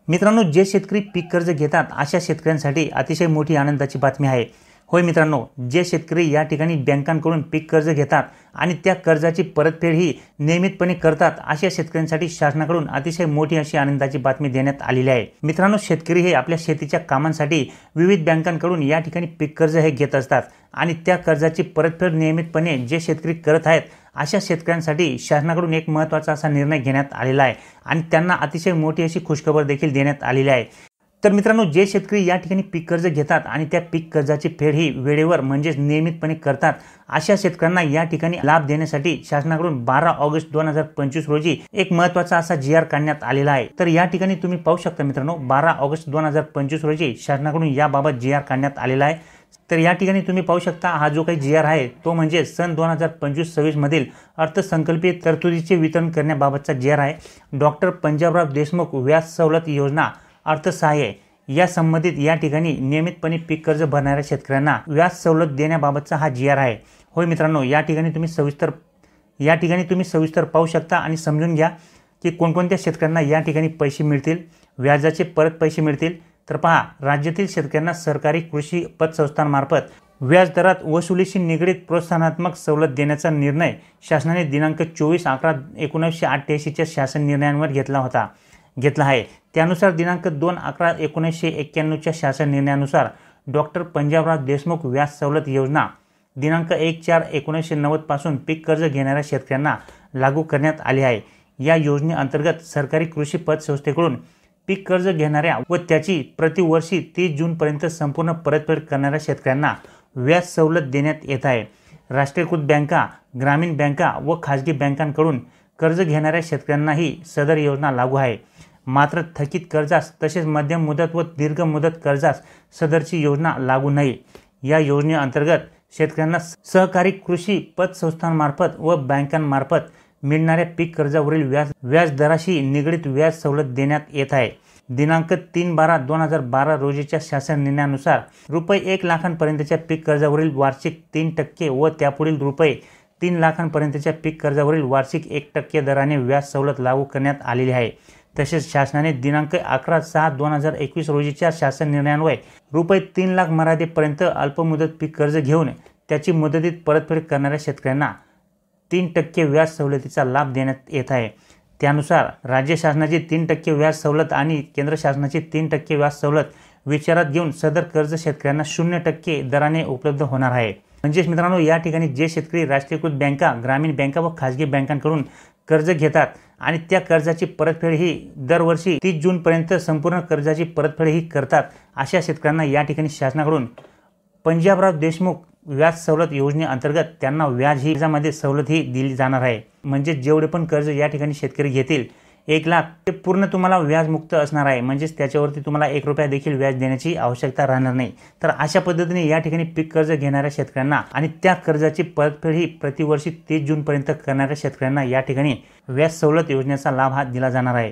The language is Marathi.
मित्रांनो, जे शेतकरी पीक कर्ज घेतात अशा शेतकऱ्यांसाठी अतिशय मोठी आनंदाची बातमी आहे। होय मित्रांनो, जे शेतकरी या ठिकाणी बँकांकडून पीक कर्ज घेतात आणि त्या कर्जाची परतफेड ही नियमितपणे करतात अशा शेतकऱ्यांसाठी शासनाकडून अतिशय मोठी अशी आनंदाची बातमी देण्यात आलेली आहे। मित्रांनो, शेतकरी हे आपल्या शेतीच्या कामांसाठी विविध बँकांकडून या ठिकाणी पीक कर्ज हे घेत असतात आणि त्या कर्जाची परतफेड नियमितपणे जे शेतकरी करत आहेत अशा शेतकऱ्यांसाठी शासनाकडून एक महत्त्वाचा असा निर्णय घेण्यात आलेला आहे आणि त्यांना अतिशय मोठी अशी खुशखबर देखील देण्यात आलेली आहे। तर मित्रांनो, जे शेतकरी या ठिकाणी पीक कर्ज घेतात आणि त्या पीक कर्जाची फेड ही वेळेवर म्हणजेच नियमितपणे करतात अशा शेतकऱ्यांना या ठिकाणी लाभ देण्यासाठी शासनाकडून 12 ऑगस्ट 2025 रोजी एक महत्त्वाचा असा GR काढण्यात आलेला आहे। तर या ठिकाणी तुम्ही पाहू शकता मित्रांनो, 12 ऑगस्ट 2025 रोजी शासनाकडून याबाबत GR काढण्यात आलेला आहे। तर या ठिकाणी तुम्ही पाहू शकता हा जो काही GR आहे तो म्हणजे सन 2025-26 मधील अर्थसंकल्पीय तरतुदीचे वितरण करण्याबाबतचा GR आहे। डॉक्टर पंजाबराव देशमुख व्याज सवलत योजना अर्थसहाय्य या संबंधित या ठिकाणी नियमितपणे पीक कर्ज भरणाऱ्या शेतकऱ्यांना व्याज सवलत देण्याबाबतचा हा GR आहे। होय मित्रांनो, या ठिकाणी तुम्ही सविस्तर पाहू शकता आणि समजून घ्या की कोणकोणत्या शेतकऱ्यांना या ठिकाणी पैसे मिळतील, व्याजाचे परत पैसे मिळतील। तर पहा, राज्यातील शेतकऱ्यांना सरकारी कृषी पतसंस्थांमार्फत व्याज दरात वसुलीशी निगडीत प्रोत्साहनात्मक सवलत देण्याचा निर्णय शासनाने दिनांक 24/11/1988 च्या शासन निर्णयावर घेतला आहे। त्यानुसार दिनांक 2/11/1991 च्या शासन निर्णयानुसार डॉक्टर पंजाबराव देशमुख व्याज सवलत योजना दिनांक 1/4/1990 पासून पीक कर्ज घेणाऱ्या शेतकऱ्यांना लागू करण्यात आली आहे। या योजनेअंतर्गत सरकारी कृषी पतसंस्थेकडून पीक कर्ज घेणाऱ्या व त्याची प्रतिवर्षी 30 जूनपर्यंत संपूर्ण परतफेड करणाऱ्या शेतकऱ्यांना व्याज सवलत देण्यात येत आहे। राष्ट्रीयकृत बँका, ग्रामीण बँका व खाजगी बँकांकडून कर्ज घेणाऱ्या शेतकऱ्यांनाही सदर योजना लागू आहे। मात्र थकीत कर्जास तसेच मध्यम मुदत व दीर्घ मुदत कर्जास सदरची योजना लागू नाही। या योजनेअंतर्गत शेतकऱ्यांना सहकारी कृषी पतसंस्थांमार्फत व बँकांमार्फत मिळणाऱ्या पीक कर्जावरील व्याज दराशी निगडीत व्याज सवलत देण्यात येत आहे। दिनांक 3/12/2012 रोजीच्या शासन निर्णयानुसार रुपये 1 लाखांपर्यंतच्या पीक कर्जावरील वार्षिक 3% व त्यापुढील रुपये 3 लाखांपर्यंतच्या पीक कर्जावरील वार्षिक 1% दराने व्याज सवलत लागू करण्यात आलेली आहे। तसेच शासनाने दिनांक 11/6/2021 रोजीच्या शासन निर्णयान्वये रुपये 3 लाख मर्यादेपर्यंत अल्पमुदत पीक कर्ज घेऊन त्याची मुदतीत परतफेड करणाऱ्या शेतकऱ्यांना 3% व्याज सवलतीचा लाभ देण्यात येत आहे। त्यानुसार राज्य शासनाची 3% व्याज सवलत आणि केंद्र शासनाची 3% व्याज सवलत विचारात घेऊन सदर कर्ज शेतकऱ्यांना 0% दराने उपलब्ध होणार आहे। म्हणजेच मित्रांनो, या ठिकाणी जे शेतकरी राष्ट्रीयकृत बँका, ग्रामीण बँका व खाजगी बँकांकडून कर्ज घेतात आणि त्या कर्जाची परतफेड ही दरवर्षी 30 जूनपर्यंत संपूर्ण कर्जाची परतफेड ही करतात अशा शेतकऱ्यांना या ठिकाणी शासनाकडून पंजाबराव देशमुख व्याज सवलत योजनेअंतर्गत त्यांना व्याजामध्ये सवलत ही दिली जाणार आहे। म्हणजे जेवढे पण कर्ज या ठिकाणी शेतकरी घेतील 1 लाख ते पूर्ण तुम्हाला व्याजमुक्त असणार आहे। म्हणजेच त्याच्यावरती तुम्हाला 1 रुपया देखील व्याज देण्याची आवश्यकता राहणार नाही। तर अशा पद्धतीने या ठिकाणी पीक कर्ज घेणाऱ्या शेतकऱ्यांना आणि त्या कर्जाची परतफेड ही प्रतिवर्षी 30 जूनपर्यंत करणाऱ्या शेतकऱ्यांना या ठिकाणी व्याज सवलत योजनेचा लाभ हा दिला जाणार आहे।